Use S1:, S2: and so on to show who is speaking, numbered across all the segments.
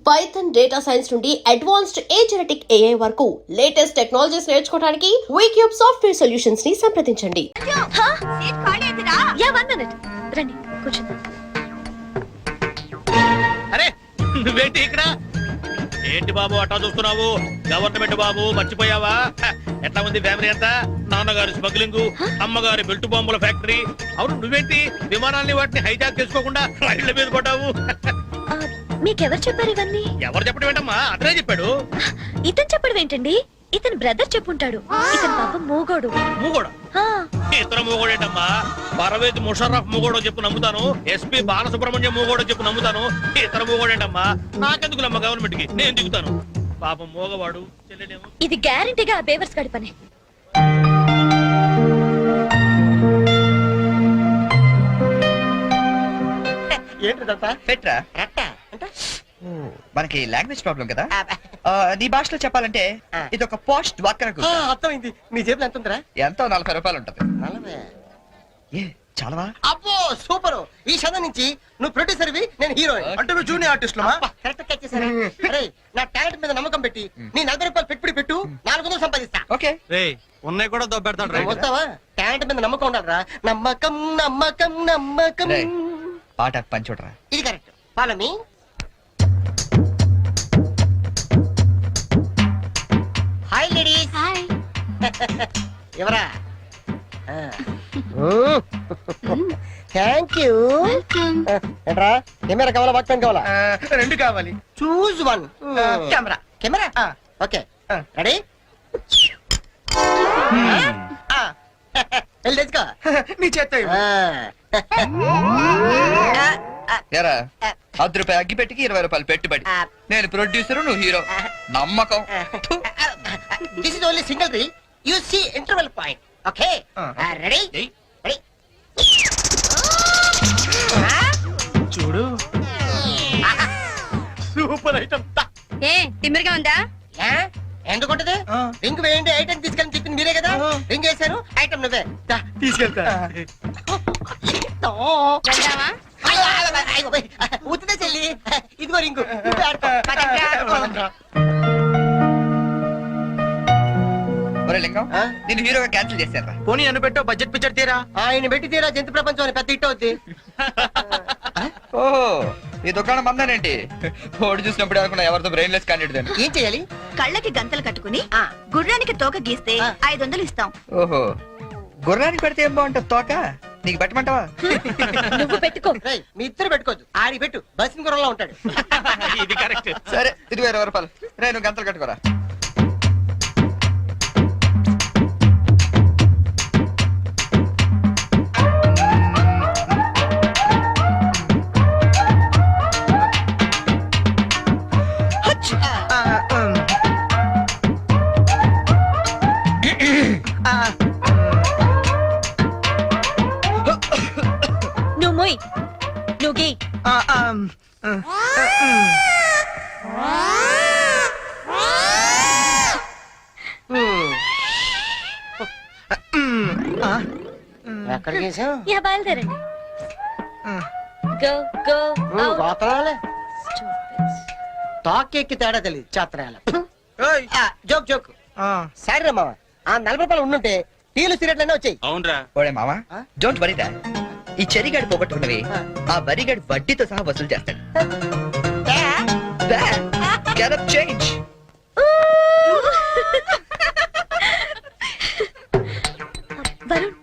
S1: Python data science నుండి advanced ఏజెనెటిక్ AI వరకు latest technologies నేర్చుకోవడానికి వీక్యూబ్ సాఫ్ట్వేర్ సొల్యూషన్స్ ని సంప్రదించండి.
S2: రండి కూర్చుందాం.
S3: అరే నువ్వేంటి ఇక్కడ? ఏంటి బాబు అట్టా చూస్తున్నావు? గవర్నమెంట్ బాబు మర్చిపోయావా? ఎట్లా ఉంది ఫ్యామిలీ అంతా? నాన్నగారి స్మగ్లింగ్, అమ్మగారి బెల్ట్ బాంబుల ఫ్యాక్టరీ. అవును నువ్వేంటి విమానాల్ని వాటిని హైజాక్ చేసుకోకుండా రైళ్ల మీద పడ్డావు?
S2: మీకెవరు చెప్పారు ఇవన్నీ?
S3: ఎవరు చెప్పడం ఏంటమ్మా? అతనే చెప్పాడు.
S2: ఇతను చెప్పడం ఏంటండి? ఇతని బ్రదర్ చెప్పుంటాడు. ఇతని పాప మూగోడు.
S3: మూగోడు? ఇతర మూగోడేటమ్మా? పర్వేజ్ ముషర్రఫ్ మూగోడో చెప్పు నమ్ముతాను. ఎస్పీ బాలసుబ్రహ్మణ్యం మూగోడో చెప్పు నమ్ముతాను. ఇతర మూగోడేటమ్మా? నాకెందుకులమ్మా గవర్నమెంట్ కి, నేను దిగుతాను. పాపం మూగవాడు చెల్లెడేమో.
S2: ఇది గ్యారంటీగా ఆ బేవర్స్ గడి పని.
S4: పెట్రా మనకి లాంగ్వేజ్ ప్రాబ్లం కదా. నీ భాషలో చెప్పాలంటే ఇది ఒక పోస్ట్ డ్వాక్రా.
S5: అర్థమైంది. నీ జేబులో ఎంత ఉందిరా?
S4: ఎంతో 40 రూపాయలు ఉంటది.
S5: 40?
S4: ఏ చాలవా?
S5: అబ్బో సూపర్. ఈ చదువు నుంచి నువ్వు ప్రొడ్యూసర్వి, నేను హీరోయిన్.
S4: అంటే నువ్వు జూనియర్ ఆర్టిస్ట్
S5: అరే నా టాలెంట్ మీద నమ్మకం పెట్టి నీ 40 రూపాయలు పెట్టుబడి పెట్టు, 400 సంపాదిస్తా.
S4: ఓకే
S3: ఉన్నాయి కూడా దొబ్బెడతాడు.
S5: వస్తావా? టాలెంట్ మీద నమ్మకం ఉండాలిరా. నమ్మకం నమ్మకం నమ్మకం.
S4: పాట పంచుడరా.
S5: ఇది correct. Follow me. Hi ladies.
S2: Hi.
S5: ఎవరా? Thank you. ఏంట్రా కెమెరా కావాలా వాక్మెన్ కావాలా?
S4: రెండు కావాలి.
S5: Choose one.
S4: Camera.
S5: Camera okay. Ready? వెళ్ళి తెచ్చుకో.
S4: నీ చేత్తో ఎరా 10 రూపాయలు అగ్గి పెట్టికి 20 రూపాయలు పెట్టుబడి. నేను ప్రొడ్యూసర్, నువ్వు హీరో. నమ్మకం.
S5: This is only single reel. You see interval point. Okay ready? Ready
S4: చూడు.
S5: Super item.
S2: ఏ తిమ్మిరిగా ఉందా?
S5: ఎందుకుంటది? రింగ్ వేయండి ఐటమ్ తీసుకెళ్ళి చెప్పింది మీరే కదా. రింగ్ వేశారు ఐటమ్ నువ్వే
S4: తీసుకెళ్తా.
S2: వెళ్దామా?
S5: ఉత్తిదే చెల్లి. ఇదిగో రింగు.
S4: ఒరే లింగం, నేను హీరోగా క్యాన్సిల్ చేశారా?
S3: పోనీ అను పెట్టో బడ్జెట్ పిక్చర్ తీరా.
S5: ఆయన పెట్టి తీరా జంతు ప్రపంచం అని పెద్ద హిట్ అవుద్ది.
S4: ఓహో ఈ దుకాణం మందానేంటి? ఓడి చూసినప్పుడు అనుకున్నా ఎవరితో బ్రెయిన్లెస్ క్యాండిడేట్ అని.
S5: ఏం చేయాలి?
S2: కళ్ళకి గంతలు కట్టుకుని గుర్రానికి తోక గీస్తే 500 ఇస్తాం.
S4: ఓహో గుర్రానికి పెడితే ఏం బాగుంటుంది తోక? నీకు పెట్టమంటావా?
S2: నువ్వు పెట్టుకో.
S5: మీ ఇద్దరు పెట్టుకోవద్దు. ఆడి పెట్టు. బస్సు గుర్రంలో ఉంటాడు.
S3: ఇది కరెక్ట్.
S4: సరే ఇదిగో 20 రూపాయలు. నేను గంతలు కట్టుకోరా.
S2: నువ్వు మొయ్. నువ్వు గీ.
S5: ఎక్కడికి వేసావు?
S2: యా బయలుదేరండి. Go go.
S5: గోతరాలే తాకెక్కి తేడా తెలియదు. చాత్రాల జోక్ జోక్. సరే మామ, ఆ 40 రూపాయలు ఉండుంటే టీలు సిగరెట్లనే వచ్చాయి.
S3: అవునరా.
S4: ఓడే మామా డోంట్ వరీ దా. ఈ చెరిగాడి పోగొట్టుకున్నవి ఆ వరిగాడి వడ్డీతో సహా వసూలు చేస్తాడు. Get up change.
S2: Varun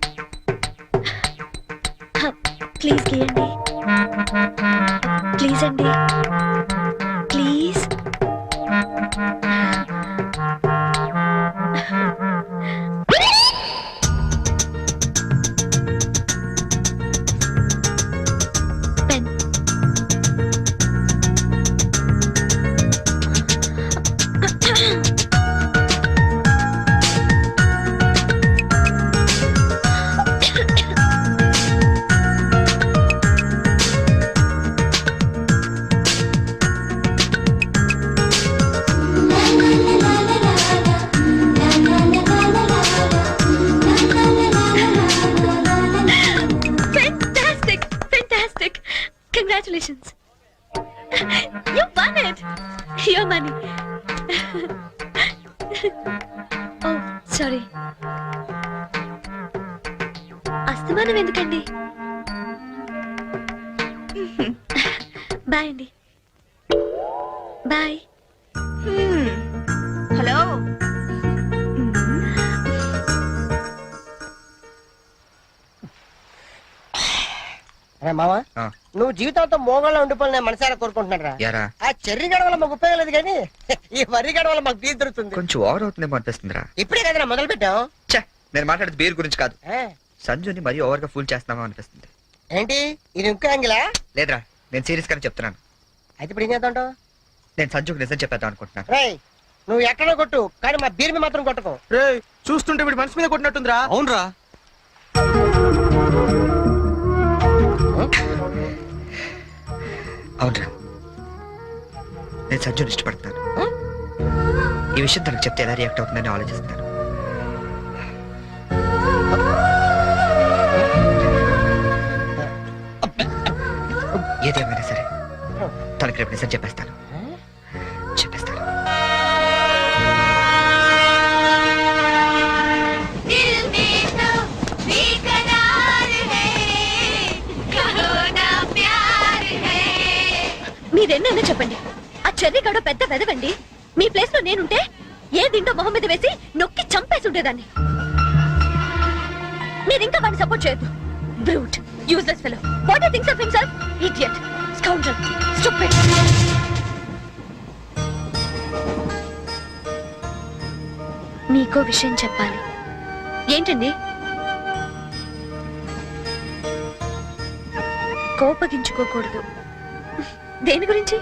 S2: please గీయండి. ప్లీజ్ అండి, please. Pen. Your money. Oh, sorry. అస్తమానం ఎందుకండి? బాయ్ అండి. బాయ్.
S6: హలో
S5: అరే మావా
S4: ఆ,
S5: నువ్వు జీవితంతో మోగంలో ఉండిపోయి నేను మనసారా కోరుకుంటున్నాను రా.
S4: యారా
S5: ఆ చెర్రీ గడ వల్ల మాకు ఉపయోగం లేదు కానీ ఈ వరి గడ వల్ల మాకు బీర్ దొరుకుతుంది.
S4: కొంచెం ఓవర్ అవుతుందేమో అనిపిస్తుందిరా.
S5: ఇప్పుడే కదరా మొదలు పెట్టాం.
S4: ఛే, నేను మాట్లాడేది బీర్ గురించి కాదు,
S5: ఆ,
S4: సంజుని మరీ ఓవర్ గా ఫూల్ చేస్తున్నామో అనిపిస్తుంది.
S5: ఏంటి ఇది ఇంకో యాంగిలా?
S4: లేదురా, నేను సీరియస్ గానే చెప్తున్నాను.
S5: అయితే ఇప్పుడు ఏం చేద్దాం?
S4: నేను సంజుకు నిజం చెప్పేద్దాం అనుకుంటున్నాను.
S5: రేయ్ నువ్వు ఎక్కడో కొట్టు కానీ మా బీర్ మీద మాత్రం కొట్టుకో.
S7: రేయ్ చూస్తుంటే వీడి మనసు మీద కొట్టినట్టుందిరా. అవునరా.
S4: అవునరా, నేను సంజుని ఇష్టపడుతున్నాను. ఈ విషయం తనకు చెప్తే ఎలా రియాక్ట్ అవుతుందని ఆలోచిస్తున్నాను. ఏదేమైనా సరే తనకి రేపు నిజం చెప్పేస్తాను. చెప్పేస్తాను.
S2: మీరెన్నైనా చెప్పండి, ఆ చెర్రీ గడ పెద్ద వెదవండి. మీ ప్లేస్ లో నేనుంటే ఏ దిండో మొహం మీద వేసి నొక్కి చంపేసి ఉండేదాన్ని. మీరు ఇంకా వాడిని సపోర్ట్ చేయొద్దు. Brute, useless fellow. What things of himself, idiot, scoundrel, stupid. మీకో విషయం చెప్పాలి. ఏంటండి? కోపగించుకోకూడదు. దేని గురించి?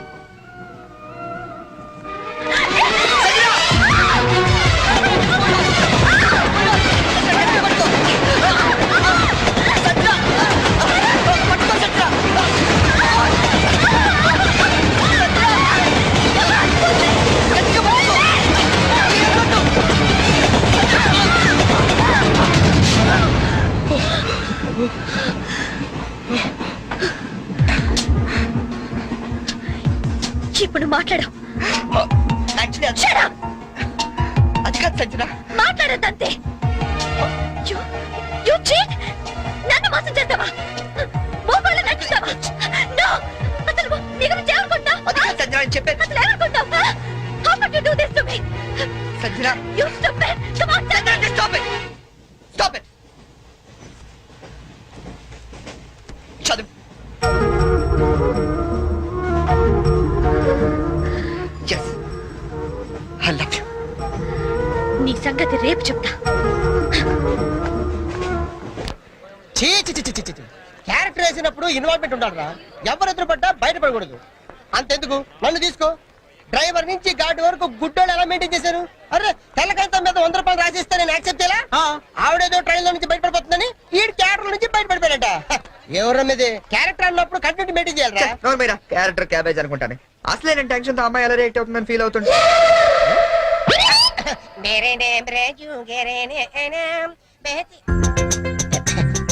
S2: ఇప్పుడు మాట్లాడు.
S4: అది కాదు సంజన,
S2: మాట్లాడద్దంతే. నన్ను మోసం చేస్తావా? మోకాళ్ళు నటిస్తావా? No! అసలు నీ గురించి ఏమనుకుంటావు?
S4: అది కాదు సంజన, నేను చెప్పేది.
S2: అసలు ఏమనుకుంటావు? How could you do this to me?
S4: Sanjana,
S2: You stupid! Come on, tell me!
S4: stop it! Stop it! చదువు. Yes, I love you.
S2: నీ సంగతి రేపు చెప్తా.
S5: క్యారెక్టర్ వేసినప్పుడు ఇన్వాల్వ్మెంట్ ఉండాలిరా. ఎవరు ఎదురు పడ్డా బయటపడకూడదు. అంతెందుకు నన్ను తీసుకో. డ్రైవర్ నుంచి గార్డ్ వరకు గుడ్డోళ్ళు ఎలా మెయింటైన్ చేశారు? అరే తెల్లకాయతం మీద 100 రూపాయలు రాసిస్తే నేను యాక్సెప్ట్ చేయాలా? ఆవిడేదో ట్రైన్ లో నుంచి బయటపడిపోతుందని ఈ క్యారెక్టర్ నుంచి బయటపడిపోయారట. ఎవరి మీద క్యారెక్టర్ అన్నప్పుడు కంటిన్యూ మెయింటైన్ చేయాలరా.
S4: క్యారెక్టర్ క్యాబేజ్ అనుకుంటాను. అసలే నేను టెన్షన్ తో అమ్మాయి ఎలా రియాక్ట్ అవుతుందని ఫీల్ అవుతుంది.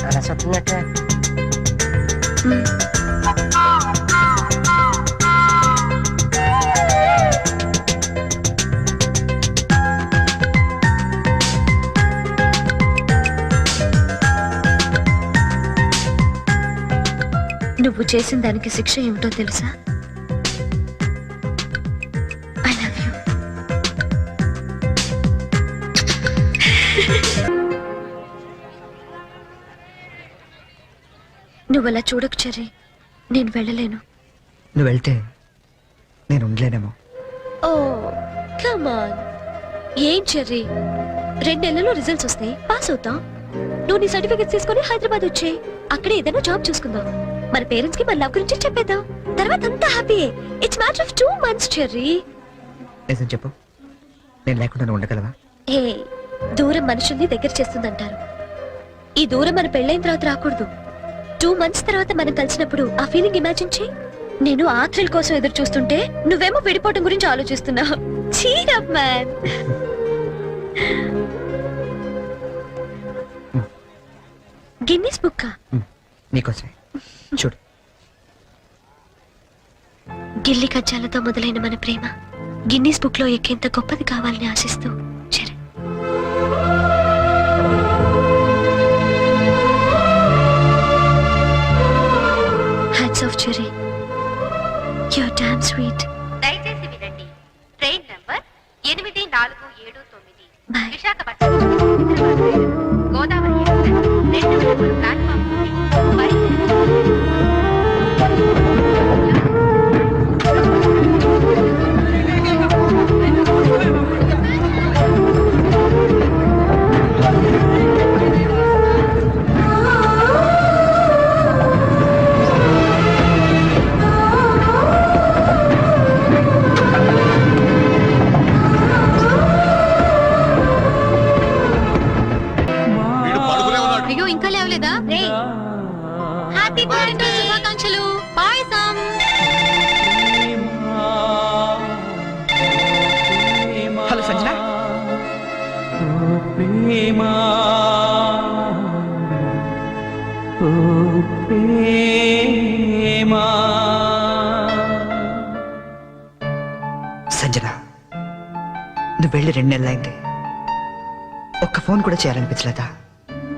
S5: అలా చెప్తున్నట్టు
S2: నువ్వు చేసిన దానికి శిక్ష ఏమిటో తెలుసా? I love you. నువ్వు అలా చూడకు చెర్రీ. నేను వెళ్ళలేను.
S4: నువ్వు వెళ్తే నేను ఉండలేనేమో.
S2: Oh come on. ఏం చెర్రీ, 2 నెలల్లో రిజల్ట్స్ వస్తాయి, పాస్ అవుతాం. నువ్వు నీ సర్టిఫికెట్స్ తీసుకొని హైదరాబాద్ వచ్చే, అక్కడే ఏదైనా జాబ్ చూసుకుందాం. మన పేరెంట్స్ కి మన లవ్ గురించి చెప్పేద్దాం. తర్వాత అంతా హ్యాపీయే. It's matter of 2 months Cherry.
S4: నిజం చెప్పు, నేను లేకుండా నువ్వు ఉండగలవా?
S2: ఏ దూరం మనుషుల్ని దగ్గర చేస్తుందంటారు. ఈ దూరం మన పెళ్ళైన తర్వాత రాకూడదు. 2 months తర్వాత మనం కలిసినప్పుడు ఆ ఫీలింగ్ ఇమాజిన్ చేయి. నేను ఆ థ్రిల్ కోసం ఎదురు చూస్తుంటే నువ్వేమో విడిపోవటం గురించి ఆలోచిస్తున్నావు. Cheer up man. Guinness book
S4: నీకోసమే. చూడు,
S2: గిల్లి కజ్జాలతో మొదలైన మన ప్రేమ గిన్నీస్ బుక్ లో ఎక్కేంత గొప్పది కావాలని ఆశిస్తూ Charan. Hats off Cherry, you're damn sweet.
S6: దయచేసి వినండి. ట్రైన్ నంబర్ 8479
S2: బాయ్.
S6: విశాఖపట్నం గోదావరి ఎక్స్ప్రెస్ 2వ నెంబర్ ప్లాట్ఫామ్ నుండి బయలుదేరుతుంది.
S3: వీడు పడుకునే ఉన్నాడు.
S2: అయ్యో ఇంకా లేవలేదా? హ్యాపీ బర్త్డే శుభాకాంక్షలు. పాయసం.
S4: హలో సంజన. సంజన, నువ్వు వెళ్ళి 2 నెలలైంది. ఒక్క ఫోన్ కూడా చేయాలనిపించలేదా?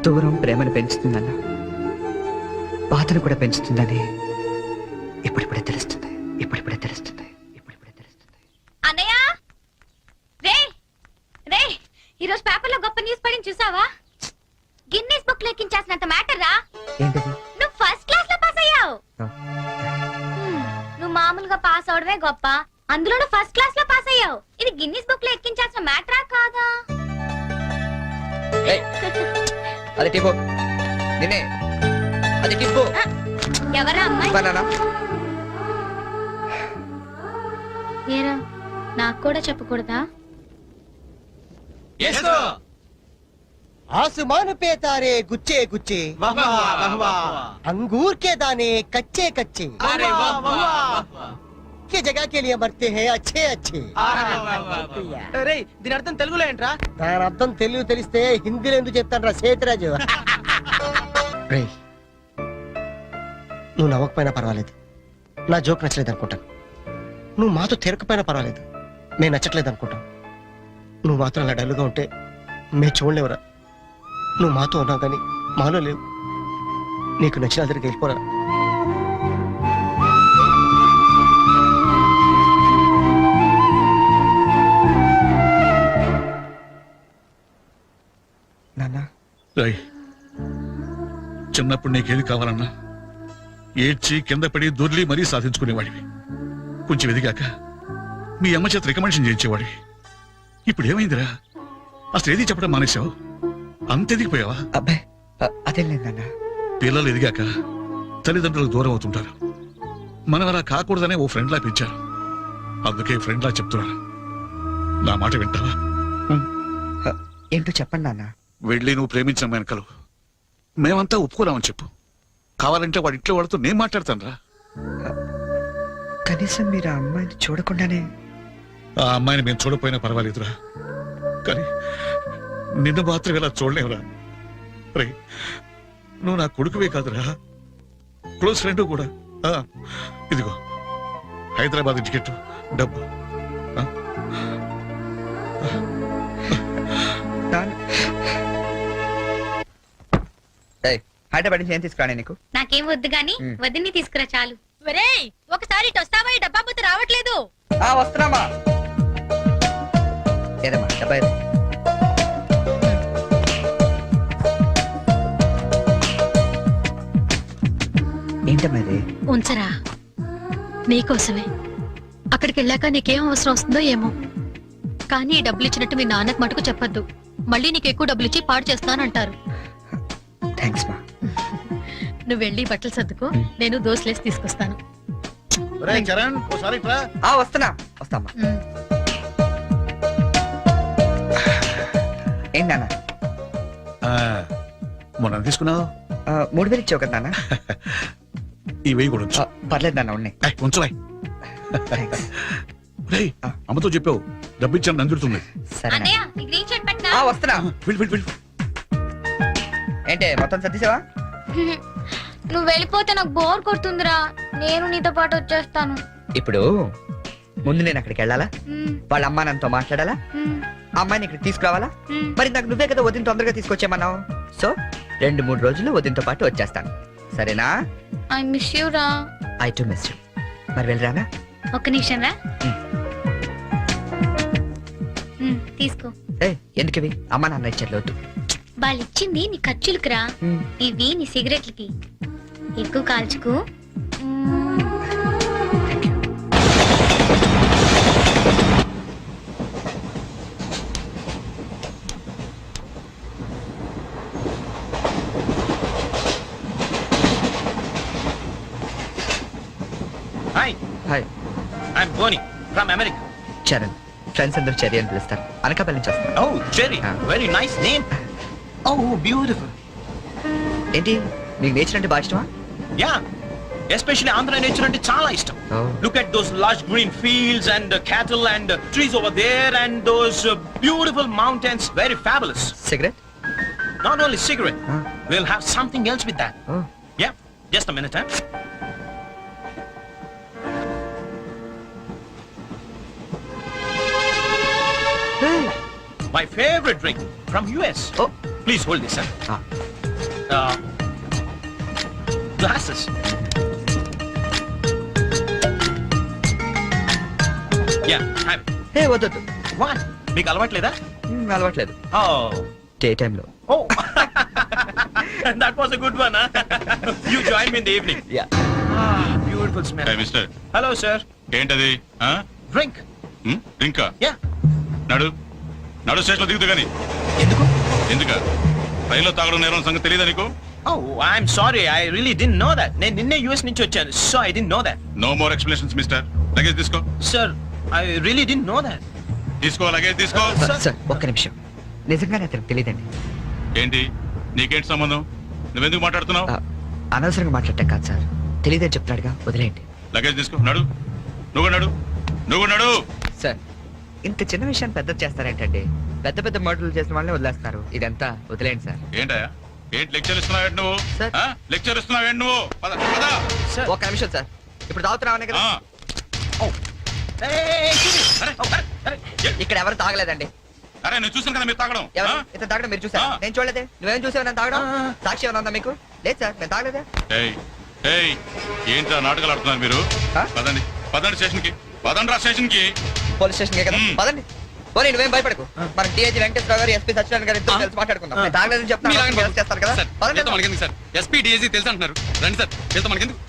S4: దూరం ప్రేమను పెంచుతుందన్నా, బాధను కూడా పెంచుతుందని ఇప్పుడిప్పుడే తెలుస్తుంది. ఇప్పుడిప్పుడే తెలుస్తుంది. ఇప్పుడిప్పుడే తెలుస్తుంది.
S6: అన్నయ్య రే రే ఈరోజు పేపర్లో గొప్ప న్యూస్ పడింది చూసావా? గిన్నీస్ బుక్ లో ఎక్కించాల్సినంత మ్యాటర్ రా.
S4: ఏంటది?
S6: నువ్వు ఫస్ట్ క్లాస్ లో పాస్ అయ్యావు.
S4: ఆ.
S6: నువ్వు మామూలుగా పాస్ అవడమే గొప్ప, అందులోనూ ఫస్ట్ క్లాస్ లో పాస్ అయ్యావు. ఇది గిన్నీస్ బుక్ లో ఎక్కించాల్సిన మ్యాటరా కాదా?
S4: ఏయ్, అది టిప్పు. నిన్నే అది టిప్పు.
S6: ఎవరా అమ్మాయి?
S4: బనానా.
S6: ఏరా నాకు కూడా చెప్పకూడదా?
S5: आसमान पे तारे गुच्छे गुच्छे, अंगूर के दाने कच्चे कच्चे, की जगह के लिए मरते हैं अच्छे अच्छे.
S7: దీని అర్థం తెలుగులో ఏంట్రా?
S5: దాని అర్థం తెలుగు తెలిస్తే హిందీలో ఎందుకు చెప్తాను రా సేతురాజు. రేయ్, నువ్వు నవ్వకపోయినా పర్వాలేదు, నా జోక్ నచ్చలేదు అనుకుంటాను. నువ్వు మాతో తిరగకపోయినా పర్వాలేదు, మేము నచ్చట్లేదు అనుకుంటాం. నువ్వు మాత్రం అలా డల్లుగా ఉంటే మేము చూడలేవురా. నువ్వు మాతో ఉన్నావు కానీ మాలో లేవు. నీకు నచ్చిన దగ్గరికి వెళ్ళిపోరా.
S4: నాన్న,
S3: రాయ్, చిన్నప్పుడు నీకేది కావాలన్నా ఏడ్చి కింద పడి దొర్లి మరీ సాధించుకునేవాడివి. కొంచెం ఎదిగాక మీ అమ్మ చేత రికమెండేషన్ చేయించేవాడివి. ఇప్పుడు ఏమైందిరా? అసలు ఏది చెప్పడం మానేశావు? అంత ఎదిగిపోయావా?
S4: అబ్బాయి అదేం లేదు నాన్న.
S3: పిల్లలు ఎదిగాక తల్లిదండ్రులకు దూరం అవుతుంటారు. మనం అలా కాకూడదనే ఓ ఫ్రెండ్లా పెంచారు. అందుకే ఫ్రెండ్లా చెప్తున్నాను. నా మాట వింటావా?
S4: ఏంటో చెప్పండి నాన్న.
S3: వెళ్ళి నువ్వు ప్రేమించిన వెనకలు మేమంతా ఒప్పుకున్నామని చెప్పు. కావాలంటే వాడి ఇంట్లో వాడితో నేను మాట్లాడతాను రా.
S4: కనీసం మీరు ఆ అమ్మాయిని చూడకుండానే.
S3: ఆ అమ్మాయిని మేము చూడపోయినా పర్వాలేదురా, కానీ నిన్ను మాత్రం ఇలా చూడలేవురా. రే, నువ్వు నా కొడుకువే కాదురా, క్లోజ్ ఫ్రెండ్ కూడా. ఇదిగో హైదరాబాద్ టికెట్, డబ్బు.
S4: హైదరాబాద్ నుంచి ఏం తీసుకురానే నీకు?
S6: నాకేం వద్దు గాని వదిన్ని తీసుకురా చాలు. ఒకసారి వస్తావా? ఈ డబ్బా బుద్ధి రావట్లేదు.
S4: వస్తున్నామా? ఏదమ్మా డబ్బా ఏది? ఏంటమ్మా ఇది?
S2: ఉంచరా, నీకోసమే. అక్కడికి వెళ్ళాక నీకేం అవసరం వస్తుందో ఏమో, కానీ ఈ డబ్బులు ఇచ్చినట్టు మీ నాన్నకు మటుకు చెప్పొద్దు. మళ్ళీ నీకు ఎక్కువ డబ్బులు ఇచ్చి పాడు చేస్తానంటారు.
S4: థ్యాంక్స్ మా.
S2: నువ్వు వెళ్ళి బట్టలు సర్దుకో, నేను దోశలేసి తీసుకొస్తాను.
S3: చరణ్, ఓసారి ఇట్రా.
S4: వస్తున్నా వస్తామ్మా. ఏంటి నాన్న?
S3: మొన్న తీసుకున్నావు
S4: 3000 ఇచ్చావు కదా నాన్న?
S3: ఈ వెయ్యి కూడా ఉంచు.
S4: పర్లేదు నాన్న, ఉన్నాయి.
S3: ఉంచలే.
S4: థ్యాంక్స్.
S3: అమ్మతో చెప్పావు డబ్బు ఇచ్చాను నందుతుంది.
S4: సరే
S6: అన్నయ్య ఈ గ్రీన్ షర్ట్ పెట్టినా?
S4: వస్తున్నా.
S3: వెళ్ళి.
S4: ఏంటే మొత్తం సర్దిసావా?
S6: నువ్వు వెళ్ళిపోతే నాకు బోర్ కొడుతుందిరా. నేను నీతో పాటు వచ్చేస్తాను.
S4: ఇప్పుడు ముందు నేను అక్కడికి వెళ్ళాలా వాళ్ళ అమ్మా నాన్నతో మాట్లాడాలా అమ్మాయిని ఇక్కడ తీసుకురావాలా మరి నాకు నువ్వే కదా వదిన తొందరగా తీసుకొచ్చేమన్నావు సో 2-3 రోజుల్లో వదినతో పాటు వచ్చేస్తాను సరేనా
S6: ఐ మిస్ యూ రా.
S4: ఐ టు మిస్ యూ మరి వెళ్ళరానా
S6: ఒక్క నిమిషం రా. తీసుకో.
S4: ఎందుకవి అమ్మా నాన్న ఇచ్చారు వద్దు
S6: వాళ్ళు ఇచ్చింది నీ ఖర్చులకు రా, ఇవి నీ సిగరెట్లకి. ఎక్కువ కాల్చుకు.
S3: Hi,
S4: hi
S3: I'm Bonnie from America.
S4: Charan friends అందరూ చెర్రీ అని పిలుస్తారు అనకాపల్లి నుంచి వస్తాను
S3: oh Cherry, very nice name. Oh beautiful.
S4: ఏంటి నీకు నేచర్ అంటే బాగా ఇష్టమా
S3: యా, ఎస్పెషల్లీ ఆంధ్ర నేచర్ అంటే చాలా ఇష్టం.
S4: Oh.
S3: Look at those large green fields and cattle and trees over there and those beautiful mountains, very fabulous.
S4: Cigarette
S3: Not only cigarette, we'll have something else with that.
S4: Oh.
S3: Yeah, just a minute, huh? My favorite drink from US.
S4: Oh.
S3: Please hold this, sir. Glasses. Yeah, have it.
S4: ఏ వద్దు
S3: What? మీకు అలవాట్లేదా?
S4: అలవాట్లేదు
S3: Oh.
S4: Day టైంలో
S3: Oh. That was a good one, huh? You join me in the evening.
S4: Yeah
S3: Ah, beautiful smell.
S8: Hey, mister.
S3: Hello, sir.
S8: ఏంటది
S3: Drink.
S8: ఇంకా
S3: Yeah.
S8: నడు నడు station లో దిగుతు గాని
S3: ఎందుకు?
S8: ఎందుక రైల్లో తాగడం నేరం సంగతి తెలియదా నీకు
S3: Oh, I'm sorry. I really didn't know that. నేను నిన్నే US నుంచి వచ్చాను. So I didn't know that.
S8: No more explanations mister luggage తీసుకో
S3: Sir, I really didn't know that.
S8: తీసుకో లగేజ్ తీసుకో
S4: సార్ ఒక్క నిమిషం నిజంగానే అతనికి తెలియదండి
S8: ఏంటి నీకేంటి సంబంధం నువ్వెందుకు మాట్లాడుతున్నావు
S4: అనవసరంగా మాట్లాడటం కాదు సార్ తెలియదని చెప్తున్నాడుగా వదిలేయండి
S8: లగేజ్ తీసుకో నడు నువ్వు నడు నువ్వు నడు
S4: సార్ ఇంత చిన్న విషయాన్ని పెద్ద చేస్తారేంటండి పెద్ద పెద్ద మర్డర్లు చేసిన వాళ్ళని వదిలేస్తారు ఇదంతా వదిలేయండి సార్
S8: ఏంటయ్యా ఏంటి లెక్చర్ ఇస్తున్నావేంటి నువ్వు
S4: సార్.
S8: లెక్చర్ ఇస్తున్నావేంటి నువ్వు పద పద
S3: Sir.
S4: ఒక్క నిమిషం సార్ ఇప్పుడు తాగుతున్నామనే కదా
S8: ఆ,
S3: Hey, Kitty.
S4: ఇక్కడ ఎవరు తాగలేదండి
S8: అరే నేను చూసాను కదా మీరు తాగడం
S4: ఎవరు
S8: ఆ?
S4: ఇతను తాగడం మీరు చూసారా
S3: Ah.
S4: నేను చూడలేదే నువ్వేం చూసావు నేను తాగడం
S3: Ah.
S4: సాక్షి ఏమైనా ఉందా మీకు లేదు సార్ నేను తాగలేదే
S8: ఏయ్ ఏయ్ ఏంట్రా నాటకాలు ఆడుతున్నారు మీరు
S4: ఆ?
S8: పదండి పదండి స్టేషన్ కి పదండి రా స్టేషన్ కి
S4: పోలీస్ స్టేషన్ కదా
S8: మ్మ్.
S4: పదండి పోనీ నువ్వేం భయపడకు మన డిఐజీ వెంకటేశ్వర గారు ఎస్పీ సత్యనారాయణ గారు ఇద్దరు కలిసి మాట్లాడుకుందాం నేను తాగలేదని చెప్తాను అరెస్ట్ చేస్తారు కదా పదండి
S7: సార్ ఎస్పీ డిఐజీ తెలుసు అంటున్నారు రండి సార్ వెళ్తా మనకెందుకు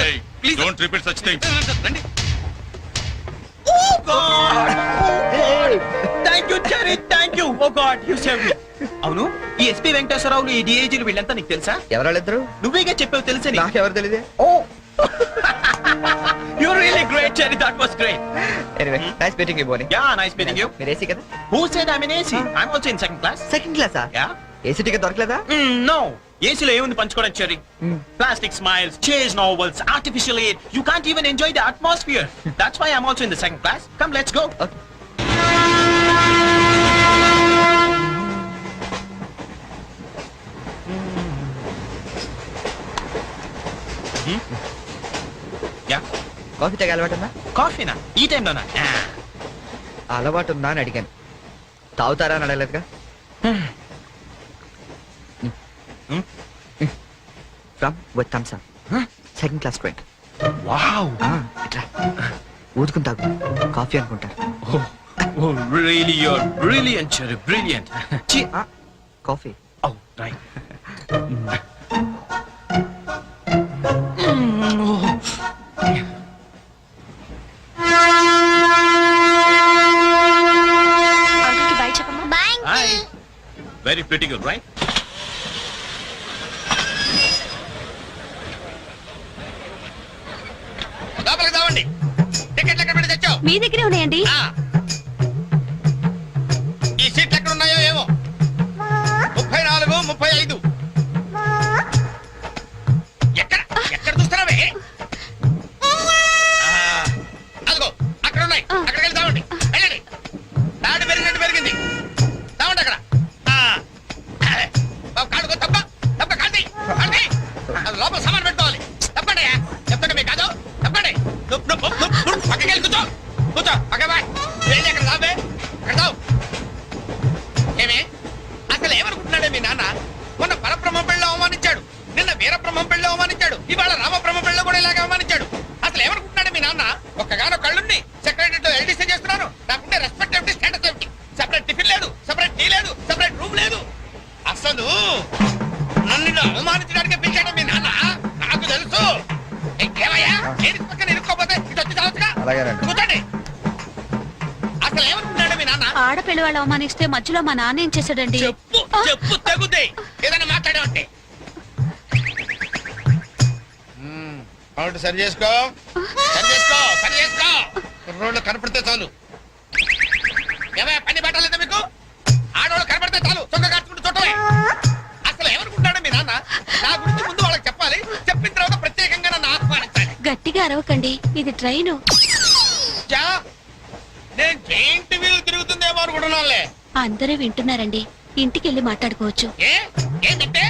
S8: ఏయ్ డోంట్ రిపీట్ సచ్ థింగ్స్
S7: రండి
S3: Thank you, Jerry. Thank you. Oh God, you saved me. అవును ఈ ఎస్పీ వెంకటేశ్వరరావులు ఈ డిఐజీలు వీళ్ళంతా నీకు తెలుసా?
S4: ఎవరాళ్ళిద్దరు
S3: నువ్వేగా చెప్పావు తెలుసని.
S4: నాకెవరు తెలియదే
S3: Oh. You're really great, Jerry. That was great.
S4: Anyway nice meeting you Boney
S3: Yeah, nice meeting you.
S4: మీరు ఏసీ కదా
S3: Who said I'm in AC? I'm also in second class.
S4: Second క్లాసా
S3: Yeah.
S4: ఏసీ టికెట్ దొరకలేదా
S3: No. ఏసీలో ఏముంది పంచుకోవడం cherry? Plastic smiles, chase novels, artificial air. You can't even enjoy the atmosphere. That's why I'm also in the second class. Come, let's go.
S4: Okay.
S3: Yeah.
S4: Coffee తాగే అలవాటు ఉందా
S3: కాఫీనా? ఈ టైంలోనా?
S4: అలవాటు ఉందా అని అడిగాను తాగుతారా అని అడగలేదుగా from with Thums up second class drink
S3: Wow.
S4: ఇట్లా ఊదుకుని తాగు కాఫీ అనుకుంటారు
S3: Oh, really, you're brilliant, Cherry. Brilliant.
S4: Coffee
S3: Oh, right.
S2: అంకుల్కి బై చెప్పమ్మా.
S6: Bye.
S3: Hi. Very pretty girl, right?
S4: లోపలికి తావండి టికెట్లు ఎక్కడ పెట్టి తెచ్చావు
S2: మీ దగ్గరే ఉన్నాయండి.
S4: ఈ సీట్లు ఎక్కడ ఉన్నాయో ఏమో 34 35 ఎక్కడ ఎక్కడ చూస్తున్నావే అదిగో అక్కడ ఉన్నాయి అక్కడికి వెళ్ళి తావండి వెళ్ళండి తాడు పెరిగినట్టు పెరిగింది తావండి అక్కడ కాడుకో తప్ప తప్ప కాంతి కాంతి అది లోపల సామాన్ పెట్టుకోవాలి తప్పండి చెప్తాడు మీకు కాదు తప్పండి పక్కకి వెళ్ళి కూర్చో కూర్చో
S3: చేస్తున్నాను. నాకుండే రెస్పెక్ట్ ఏమిటి, స్టేటస్ ఏమిటి? సెపరేట్ టిఫిన్ లేదు, సెపరేట్ టీ లేదు, సెపరేట్ రూమ్ లేదు. అసలు నన్ను ఇలా అవమానించడానికి పిలిచాడు మీ నాన్న, నాకు తెలుసు. ఏమయ్యా, లేడీస్ పక్కన ఇరుక్కోపోతే ఇటు వచ్చి చావచ్చుగా.
S4: అలాగేనండి.
S3: కూర్చోండి. అసలు ఏమనుకున్నాడు మీ నాన్న?
S6: ఆడపిల్ల వాళ్ళు అవమానిస్తే మధ్యలో మా నాన్న ఏం చేశాడండి?
S3: చెప్పు చెప్పు తగ్గుతాయి. ఏదైనా మాట్లాడేవంటే అవును, సరి చేసుకో, సరి చేసుకో, సరి చేసుకో. రోడ్లు కనపడితే చాలు. ఏమయ్యా, పని పెట్టలేదా మీకు? ఆడవాళ్ళు కనపడితే చాలు చొక్క కాచుకుంటూ చూడటమే. అసలు ఏమనుకుంటాడు మీ నాన్న? నా గురించి ముందు వాళ్ళకి చెప్పాలి, చెప్పిన తర్వాత ప్రత్యేకంగా నన్ను ఆహ్వానించాలి.
S2: గట్టిగా అరవకండి, ఇది ట్రైన్.
S3: జా, నేను జైంట్ వీల్ తిరుగుతుందేమో అనుకుంటున్నానులే.
S2: అందరూ వింటున్నారండి, ఇంటికి వెళ్ళి మాట్లాడుకోవచ్చు.
S3: ఏంటంటే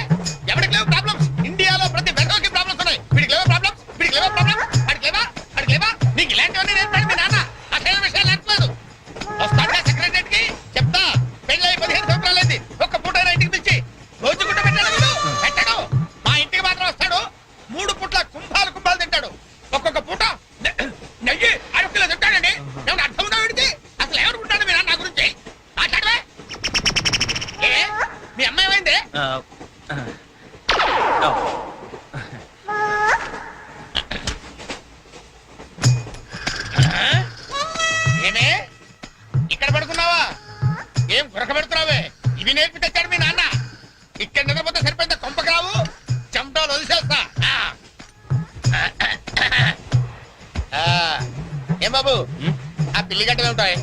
S3: ఎవరికి లేవు ప్రాబ్లమ్స్? ఇండియాలో ప్రతి వెధవకి ప్రాబ్లమ్స్ ఉన్నాయి. వీడికి లేవా ప్రాబ్లమ్స్? వీడికి లేవా ప్రాబ్లమ్స్? వాడికి లేవా? వాడికి లేవా? నీకు ఇలాంటివన్నీ నేర్పాడు మీ నాన్న. అసలు విషయాలు లేకపోలేదు. వస్తాడా సెక్రటరీ కి? చెప్తా. పెళ్ళై 15 సంవత్సరాలైంది. ఒక్క పూట ఇంటికి పిలిచి రోజు గుడ్డ పెట్టాడు వీడు? పెట్టాడు. మా ఇంటికి మాత్రం వస్తాడు, 3 పూట్ల కుంభాలు కుంభాలు తింటాడు. ఒక్కొక్క పూట నెయ్యి 6 కిలో తింటాడండి. ఏమన్నా అర్థం ఉందా వీడికి? అసలు ఏమనుకుంటాడు మీ నాన్న నా గురించి? మాట్లాడవే. ఏ, మీ అమ్మాయి ఏమైంది? ఏమే, ఇక్కడ పడుకున్నావా? ఏం గురక పెడుతున్నావే? ఇవి నేర్పి తెచ్చాడు మీ నాన్న. ఇక్కడ నిద్రపోతే సరిపోయింది, కొంపకి రావు, చెమటలు వదిలేస్తా. ఏం బాబు, ఆ పిల్లి గడ్డలు ఉంటాయి?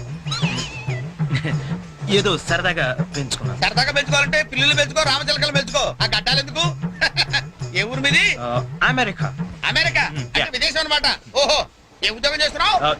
S9: ఏదో సరదాగా పెంచుకున్నాను.
S3: సరదాగా పెంచుకోవాలంటే పిల్లులు పెంచుకో, రామచిలకలు పెంచుకో. ఆ గడ్డాలు ఎందుకు? ఏ ఊరు మీది?
S9: అమెరికా.
S3: అమెరికా అంటే విదేశం అన్నమాట. ఓహో, ఏ ఉద్యోగం చేస్తున్నావు?